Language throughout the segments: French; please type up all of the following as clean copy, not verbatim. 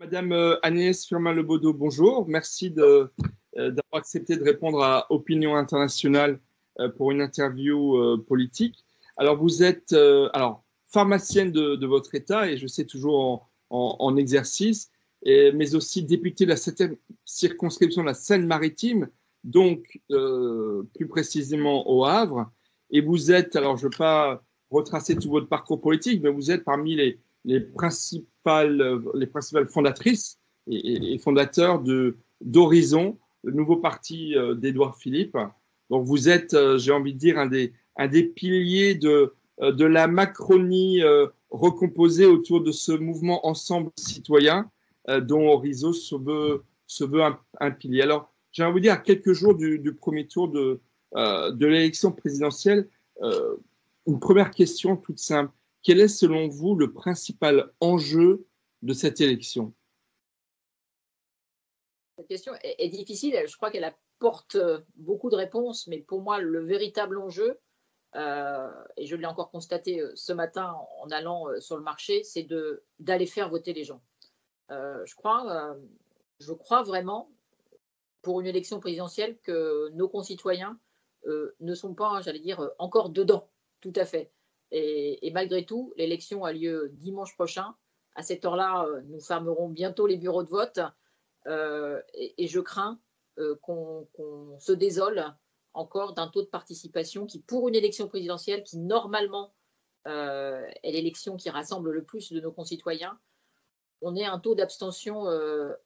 Madame Agnès Firmin-Lebaudot, bonjour. Merci d'avoir accepté de répondre à Opinion Internationale pour une interview politique. Alors, vous êtes pharmacienne de votre État et je sais toujours en exercice, mais aussi députée de la 7e circonscription de la Seine-Maritime, donc plus précisément au Havre. Et vous êtes, alors je ne veux pas retracer tout votre parcours politique, mais vous êtes parmi les principales fondatrices et fondateurs d'Horizon, le nouveau parti d'Édouard Philippe. Donc vous êtes, j'ai envie de dire, un des piliers de la Macronie recomposée autour de ce mouvement Ensemble citoyen dont Horizon se veut un pilier. Alors, j'ai envie de vous dire, à quelques jours du premier tour de l'élection présidentielle, une première question toute simple. Quel est, selon vous, le principal enjeu de cette élection? Cette question est difficile. Je crois qu'elle apporte beaucoup de réponses, mais pour moi, le véritable enjeu, et je l'ai encore constaté ce matin en allant sur le marché, c'est d'aller faire voter les gens. Je crois vraiment, pour une élection présidentielle, que nos concitoyens ne sont pas, j'allais dire, encore dedans, tout à fait. Et malgré tout, l'élection a lieu dimanche prochain. À cette heure-là, nous fermerons bientôt les bureaux de vote. Et je crains qu'on se désole encore d'un taux de participation qui, pour une élection présidentielle, qui normalement est l'élection qui rassemble le plus de nos concitoyens, on ait un taux d'abstention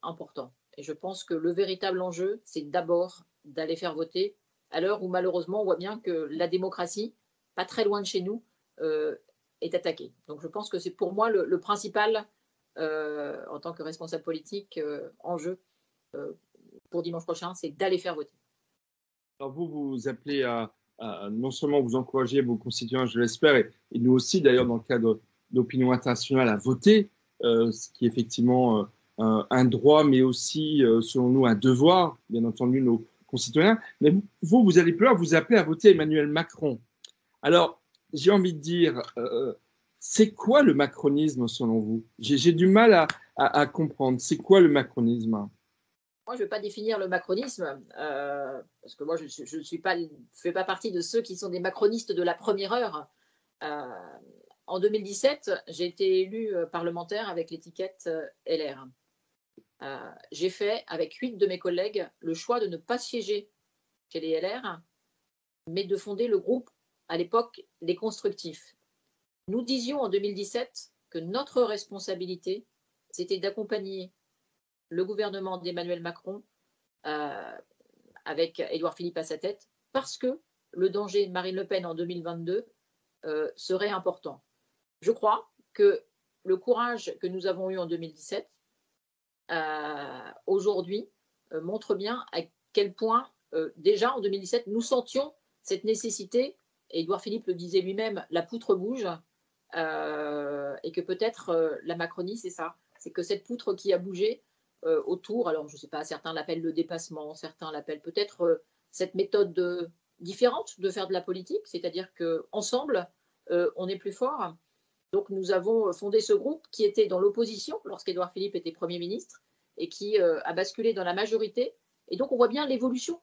important. Et je pense que le véritable enjeu, c'est d'abord d'aller faire voter, à l'heure où malheureusement on voit bien que la démocratie, pas très loin de chez nous, est attaquée. Donc je pense que c'est pour moi le principal, en tant que responsable politique, enjeu pour dimanche prochain, c'est d'aller faire voter. Alors vous appelez à non seulement vous encourager vos concitoyens, je l'espère, et nous aussi d'ailleurs dans le cadre d'Opinion Internationale à voter, ce qui est effectivement un droit, mais aussi selon nous un devoir, bien entendu, nos concitoyens. Mais vous allez plus loin, vous appelez à voter Emmanuel Macron. Alors j'ai envie de dire, c'est quoi le macronisme selon vous? J'ai du mal à comprendre. C'est quoi le macronisme? Moi, je ne vais pas définir le macronisme, parce que moi, je ne fais pas partie de ceux qui sont des macronistes de la première heure. En 2017, j'ai été élue parlementaire avec l'étiquette LR. J'ai fait, avec 8 de mes collègues, le choix de ne pas siéger chez les LR, mais de fonder le groupe, à l'époque, Les Constructifs. Nous disions en 2017 que notre responsabilité, c'était d'accompagner le gouvernement d'Emmanuel Macron avec Édouard Philippe à sa tête, parce que le danger de Marine Le Pen en 2022 serait important. Je crois que le courage que nous avons eu en 2017, aujourd'hui, montre bien à quel point, déjà en 2017, nous sentions cette nécessité, et Édouard Philippe le disait lui-même, la poutre bouge, et que peut-être la Macronie, c'est ça, c'est que cette poutre qui a bougé autour, alors je ne sais pas, certains l'appellent le dépassement, certains l'appellent peut-être cette méthode différente de faire de la politique, c'est-à-dire qu'ensemble, on est plus fort. Donc nous avons fondé ce groupe qui était dans l'opposition lorsqu'Édouard Philippe était Premier ministre et qui a basculé dans la majorité. Et donc on voit bien l'évolution.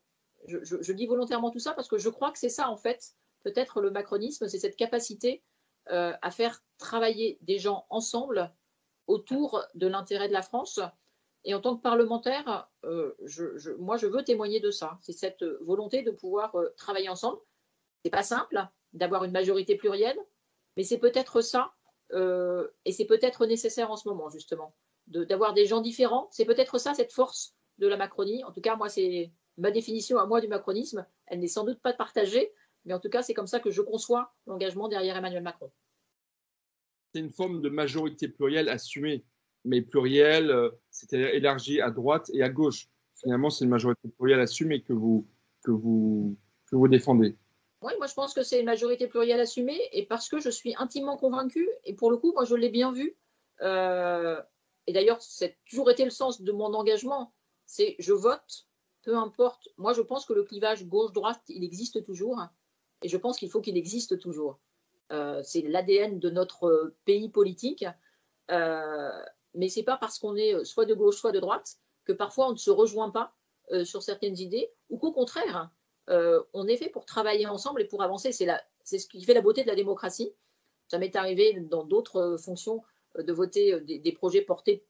Je dis volontairement tout ça parce que je crois que c'est ça en fait, peut-être le macronisme, c'est cette capacité à faire travailler des gens ensemble autour de l'intérêt de la France. Et en tant que parlementaire, moi, je veux témoigner de ça. C'est cette volonté de pouvoir travailler ensemble. Ce n'est pas simple d'avoir une majorité plurielle, mais c'est peut-être ça, et c'est peut-être nécessaire en ce moment, justement, d'avoir des gens différents. C'est peut-être ça, cette force de la Macronie. En tout cas, moi, c'est ma définition à moi du macronisme. Elle n'est sans doute pas partagée, mais en tout cas, c'est comme ça que je conçois l'engagement derrière Emmanuel Macron. C'est une forme de majorité plurielle assumée, mais plurielle, c'est-à-dire élargie à droite et à gauche. Finalement, c'est une majorité plurielle assumée que vous défendez. Oui, moi je pense que c'est une majorité plurielle assumée et parce que je suis intimement convaincue, et pour le coup, moi je l'ai bien vu, et d'ailleurs, c'est toujours été le sens de mon engagement, c'est je vote, peu importe. Moi je pense que le clivage gauche-droite, il existe toujours, et je pense qu'il faut qu'il existe toujours. C'est l'ADN de notre pays politique. mais ce n'est pas parce qu'on est soit de gauche, soit de droite, que parfois on ne se rejoint pas sur certaines idées, ou qu'au contraire, on est fait pour travailler ensemble et pour avancer. C'est ce qui fait la beauté de la démocratie. Ça m'est arrivé dans d'autres fonctions de voter des projets portés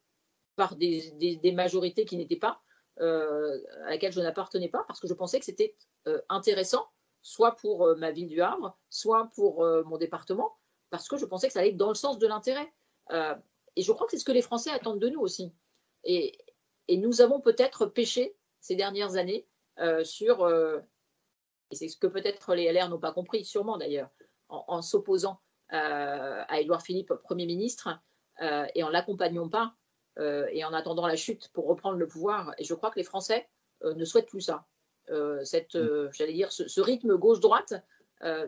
par des majorités qui n'étaient pas, à laquelle je n'appartenais pas, parce que je pensais que c'était intéressant, soit pour ma ville du Havre, soit pour mon département, parce que je pensais que ça allait dans le sens de l'intérêt. Et je crois que c'est ce que les Français attendent de nous aussi. Et nous avons peut-être péché ces dernières années sur, et c'est ce que peut-être les LR n'ont pas compris, sûrement d'ailleurs, en s'opposant à Édouard Philippe, Premier ministre, et en ne l'accompagnant pas, et en attendant la chute pour reprendre le pouvoir. Et je crois que les Français ne souhaitent plus ça. J'allais dire, ce rythme gauche-droite,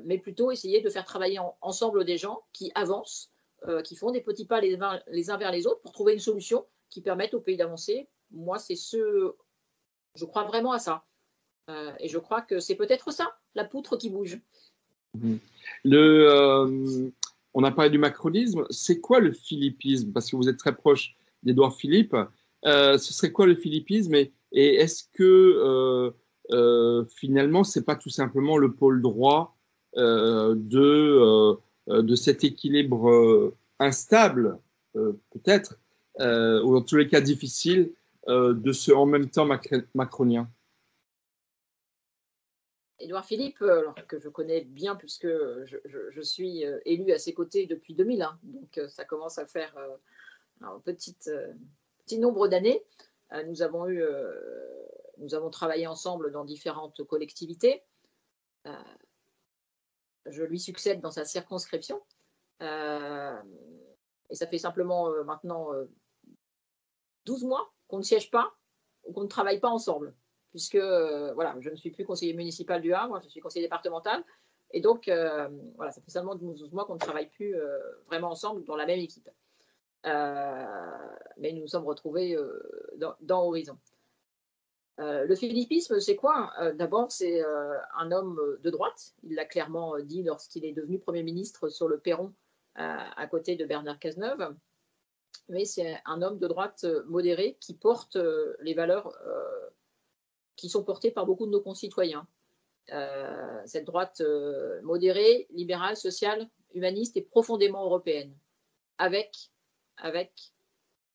mais plutôt essayer de faire travailler ensemble des gens qui avancent, qui font des petits pas les uns vers les autres pour trouver une solution qui permette au pays d'avancer. Moi, je crois vraiment à ça. Et je crois que c'est peut-être ça, la poutre qui bouge. On a parlé du macronisme. C'est quoi le philippisme? Parce que vous êtes très proche d'Édouard Philippe. Ce serait quoi le philippisme? Et est-ce que finalement, ce n'est pas tout simplement le pôle droit de cet équilibre instable, peut-être, ou dans tous les cas difficile, de ce en même temps macronien? Édouard Philippe, que je connais bien puisque je suis élu à ses côtés depuis 2000, hein, donc ça commence à faire un petit nombre d'années. Nous avons travaillé ensemble dans différentes collectivités. Je lui succède dans sa circonscription. Et ça fait simplement maintenant 12 mois qu'on ne siège pas ou qu'on ne travaille pas ensemble. Puisque voilà, je ne suis plus conseiller municipal du Havre, je suis conseiller départemental. Et donc, voilà, ça fait seulement 12 mois qu'on ne travaille plus vraiment ensemble dans la même équipe. Mais nous nous sommes retrouvés dans Horizon. Le philippisme, c'est quoi? D'abord, c'est un homme de droite. Il l'a clairement dit lorsqu'il est devenu Premier ministre sur le perron à côté de Bernard Cazeneuve. Mais c'est un homme de droite modéré qui porte les valeurs qui sont portées par beaucoup de nos concitoyens. Cette droite modérée, libérale, sociale, humaniste et profondément européenne, avec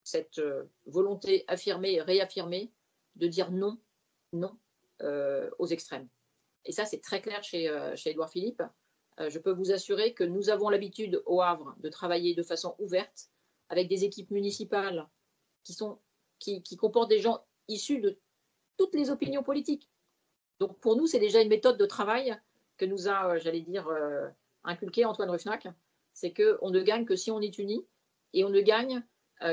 cette volonté affirmée et réaffirmée de dire non aux extrêmes. Et ça, c'est très clair chez Édouard Philippe. Je peux vous assurer que nous avons l'habitude au Havre de travailler de façon ouverte avec des équipes municipales qui comportent des gens issus de toutes les opinions politiques. Donc pour nous, c'est déjà une méthode de travail que nous a, j'allais dire, inculqué Antoine Ruffnac. C'est qu'on ne gagne que si on est unis et on ne gagne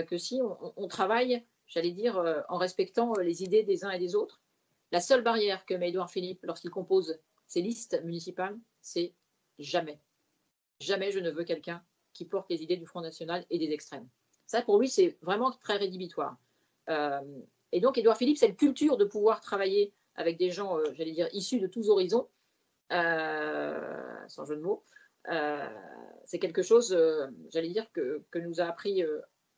que si on travaille, j'allais dire, en respectant les idées des uns et des autres. La seule barrière que met Édouard Philippe lorsqu'il compose ses listes municipales, c'est jamais. Jamais je ne veux quelqu'un qui porte les idées du Front National et des extrêmes. Ça, pour lui, c'est vraiment très rédhibitoire. Et donc, Édouard Philippe, cette culture de pouvoir travailler avec des gens, j'allais dire, issus de tous horizons, sans jeu de mots, c'est quelque chose, j'allais dire, que nous a appris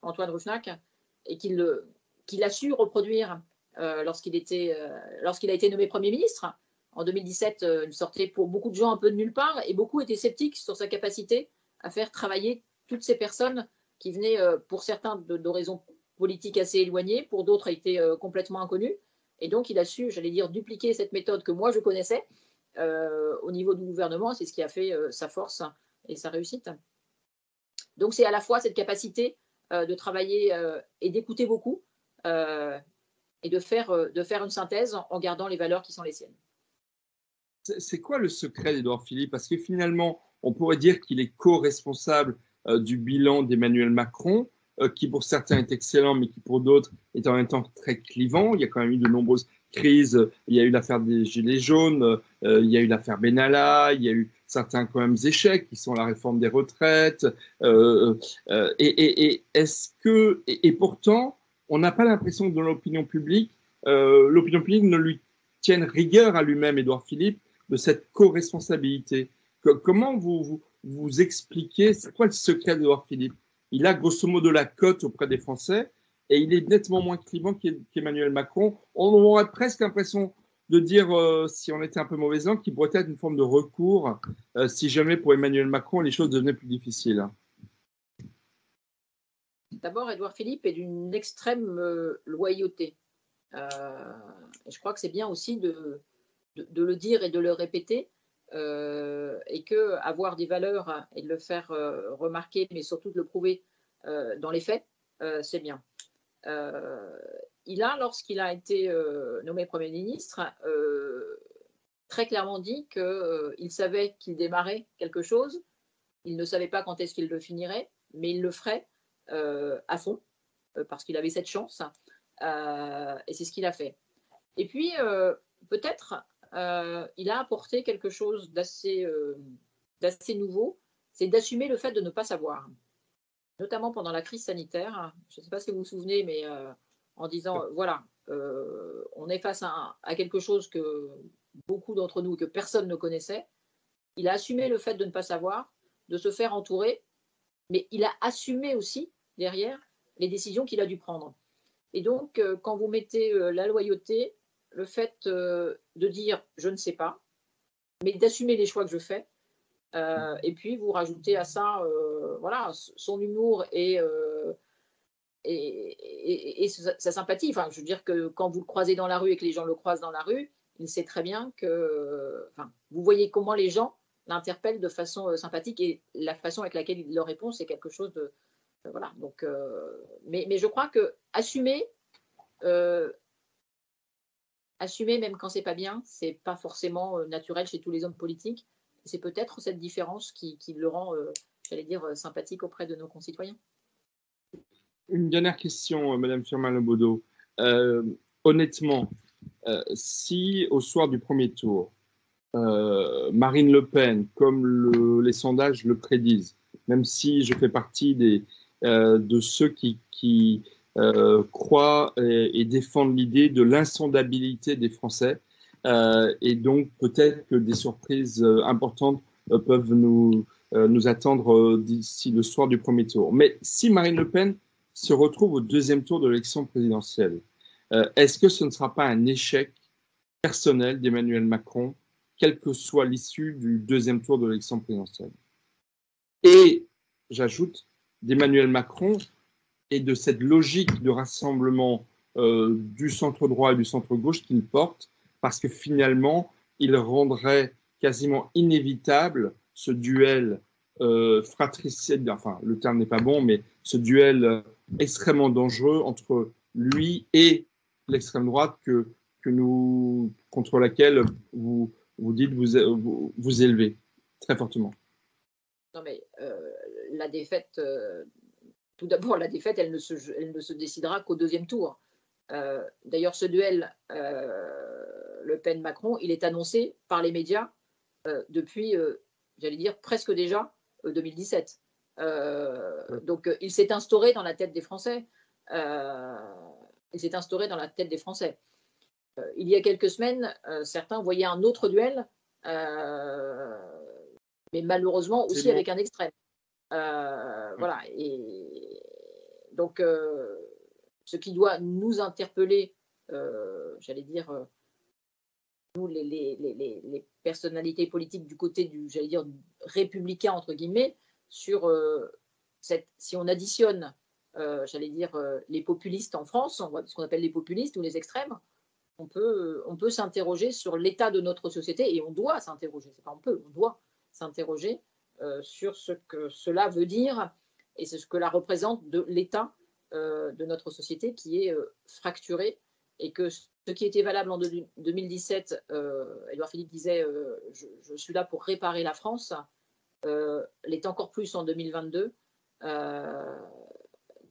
Antoine Ruffnac et qu'il a su reproduire lorsqu'il a été nommé Premier ministre. En 2017, il sortait pour beaucoup de gens un peu de nulle part et beaucoup étaient sceptiques sur sa capacité à faire travailler toutes ces personnes qui venaient, pour certains, d'horizons politiques assez éloignés, pour d'autres étaient complètement inconnus. Et donc, il a su, j'allais dire, dupliquer cette méthode que moi, je connaissais au niveau du gouvernement. C'est ce qui a fait sa force et sa réussite. Donc, c'est à la fois cette capacité de travailler et d'écouter beaucoup et de faire une synthèse en gardant les valeurs qui sont les siennes. C'est quoi le secret d'Édouard Philippe? Parce que finalement, on pourrait dire qu'il est co-responsable du bilan d'Emmanuel Macron, qui pour certains est excellent, mais qui pour d'autres est en même temps très clivant. Il y a quand même eu de nombreuses crises. Il y a eu l'affaire des Gilets jaunes, il y a eu l'affaire Benalla, il y a eu certains quand même échecs qui sont la réforme des retraites. Et pourtant, on n'a pas l'impression que dans l'opinion publique ne lui tienne rigueur à lui-même, Édouard Philippe, de cette co-responsabilité. Comment vous expliquez, c'est quoi le secret d'Édouard Philippe? il a grosso modo la cote auprès des Français et il est nettement moins clivant qu'Emmanuel Macron. On aurait presque l'impression de dire, si on était un peu mauvais langue, qu'il pourrait être une forme de recours si jamais pour Emmanuel Macron les choses devenaient plus difficiles. D'abord, Édouard Philippe est d'une extrême loyauté. Et je crois que c'est bien aussi de le dire et de le répéter, et que avoir des valeurs et de le faire remarquer, mais surtout de le prouver dans les faits, c'est bien. Il a, lorsqu'il a été nommé Premier ministre, très clairement dit qu'il savait qu'il démarrait quelque chose. Il ne savait pas quand est-ce qu'il le finirait, mais il le ferait à fond, parce qu'il avait cette chance, et c'est ce qu'il a fait. Et puis, peut-être, il a apporté quelque chose d'assez nouveau, c'est d'assumer le fait de ne pas savoir, notamment pendant la crise sanitaire. Je ne sais pas si vous vous souvenez, mais en disant, voilà, on est face à quelque chose que beaucoup d'entre nous, que personne ne connaissait. Il a assumé le fait de ne pas savoir, de se faire entourer, mais il a assumé aussi, derrière, les décisions qu'il a dû prendre. Et donc, quand vous mettez la loyauté, le fait de dire « je ne sais pas », mais d'assumer les choix que je fais, et puis vous rajoutez à ça voilà, son humour et sa sympathie. Enfin, je veux dire que quand vous le croisez dans la rue et que les gens le croisent dans la rue, il sait très bien que... Enfin, vous voyez comment les gens l'interpellent de façon sympathique, et la façon avec laquelle il leur répond, c'est quelque chose de... voilà. Donc, mais je crois que assumer même quand c'est pas bien, c'est pas forcément naturel chez tous les hommes politiques. C'est peut-être cette différence qui le rend, j'allais dire, sympathique auprès de nos concitoyens. Une dernière question, Madame Firmin-Lebaudot. Honnêtement, si au soir du premier tour, Marine Le Pen, comme les sondages le prédisent, même si je fais partie de ceux qui croient et défendent l'idée de l'insondabilité des Français, et donc peut-être que des surprises importantes peuvent nous attendre d'ici le soir du premier tour. Mais si Marine Le Pen se retrouve au deuxième tour de l'élection présidentielle, est-ce que ce ne sera pas un échec personnel d'Emmanuel Macron, quelle que soit l'issue du deuxième tour de l'élection présidentielle? Et j'ajoute d'Emmanuel Macron et de cette logique de rassemblement du centre-droit et du centre-gauche qu'il porte, parce que finalement, il rendrait quasiment inévitable ce duel fratricide, enfin, le terme n'est pas bon, mais ce duel extrêmement dangereux entre lui et l'extrême droite contre laquelle vous dites vous élevez très fortement. Non, mais la défaite, tout d'abord, la défaite, elle ne se décidera qu'au deuxième tour. D'ailleurs, ce duel Le Pen-Macron, il est annoncé par les médias depuis, j'allais dire, presque déjà 2017. Donc, il s'est instauré dans la tête des Français. Il s'est instauré dans la tête des Français. Il y a quelques semaines, certains voyaient un autre duel, mais malheureusement aussi avec un extrême. Voilà. Et donc, ce qui doit nous interpeller, j'allais dire, nous, les personnalités politiques du côté du, j'allais dire, républicain, entre guillemets, sur si on additionne, j'allais dire, les populistes en France, ce qu'on appelle les populistes ou les extrêmes, on peut s'interroger sur l'état de notre société, et on doit s'interroger, c'est pas on doit s'interroger sur ce que cela veut dire et ce que la représente de l'état de notre société qui est fracturée, et que ce qui était valable en 2017, Édouard Philippe disait je suis là pour réparer la France, l'est encore plus en 2022.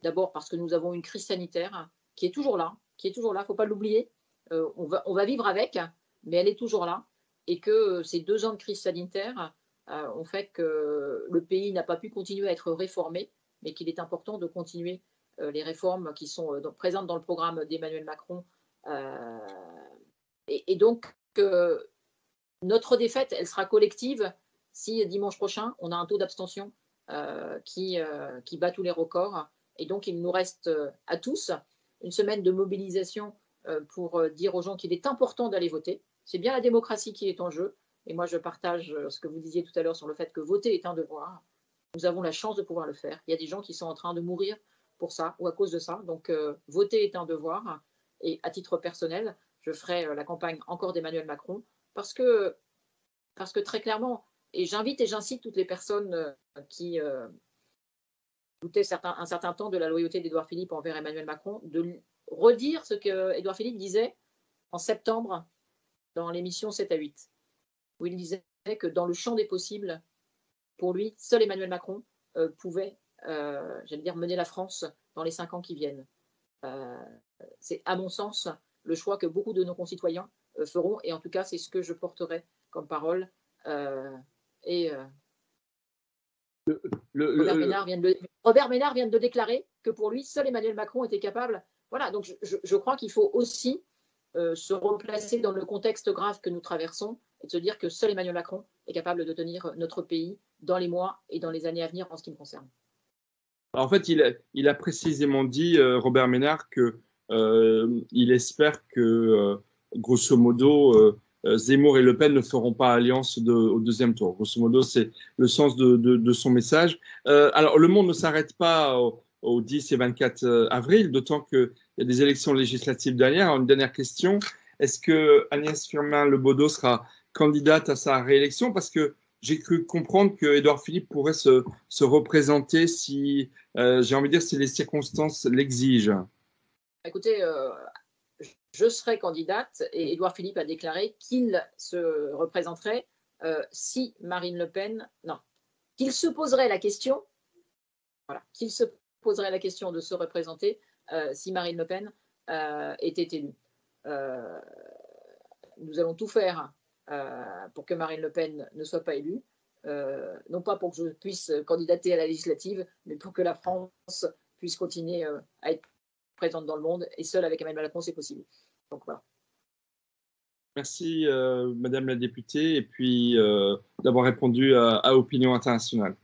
D'abord parce que nous avons une crise sanitaire qui est toujours là, il ne faut pas l'oublier. On va vivre avec, mais elle est toujours là, et que ces 2 ans de crise sanitaire ont fait que le pays n'a pas pu continuer à être réformé, mais qu'il est important de continuer les réformes qui sont présentes dans le programme d'Emmanuel Macron. Et donc, notre défaite, elle sera collective si dimanche prochain, on a un taux d'abstention qui bat tous les records. Et donc, il nous reste à tous une semaine de mobilisation pour dire aux gens qu'il est important d'aller voter. C'est bien la démocratie qui est en jeu. Et moi, je partage ce que vous disiez tout à l'heure sur le fait que voter est un devoir. Nous avons la chance de pouvoir le faire. Il y a des gens qui sont en train de mourir pour ça ou à cause de ça. Donc, voter est un devoir. Et à titre personnel, je ferai la campagne encore d'Emmanuel Macron parce que très clairement, et j'invite et j'incite toutes les personnes qui doutaient un certain temps de la loyauté d'Édouard Philippe envers Emmanuel Macron, de redire ce qu'Édouard Philippe disait en septembre dans l'émission 7 à 8, où il disait que dans le champ des possibles, pour lui, seul Emmanuel Macron pouvait, j'allais dire, mener la France dans les 5 ans qui viennent. C'est, à mon sens, le choix que beaucoup de nos concitoyens feront, et en tout cas, c'est ce que je porterai comme parole. Robert Ménard vient de déclarer que pour lui, seul Emmanuel Macron était capable. Voilà, donc je crois qu'il faut aussi se replacer dans le contexte grave que nous traversons et de se dire que seul Emmanuel Macron est capable de tenir notre pays dans les mois et dans les années à venir en ce qui me concerne. En fait, il a précisément dit, Robert Ménard, qu'il espère que, grosso modo, Zemmour et Le Pen ne feront pas alliance au deuxième tour. Grosso modo, c'est le sens de son message. Alors, le monde ne s'arrête pas au 10 et 24 avril, d'autant qu'il y a des élections législatives derrière. Alors, une dernière question. Est-ce que Agnès Firmin-Lebaudot sera candidate à sa réélection? Parce que j'ai cru comprendre que Édouard Philippe pourrait se représenter si, j'ai envie de dire, si les circonstances l'exigent. Écoutez, je serai candidate et Édouard Philippe a déclaré qu'il se représenterait si Marine Le Pen, non, qu'il se poserait la question, voilà, qu'il se poserait la question de se représenter si Marine Le Pen était élue. Nous allons tout faire pour que Marine Le Pen ne soit pas élue, non pas pour que je puisse candidater à la législative, mais pour que la France puisse continuer à être présente dans le monde, et seule avec Emmanuel Macron, c'est possible. Donc voilà. Merci, Madame la députée, et puis d'avoir répondu à Opinion Internationale.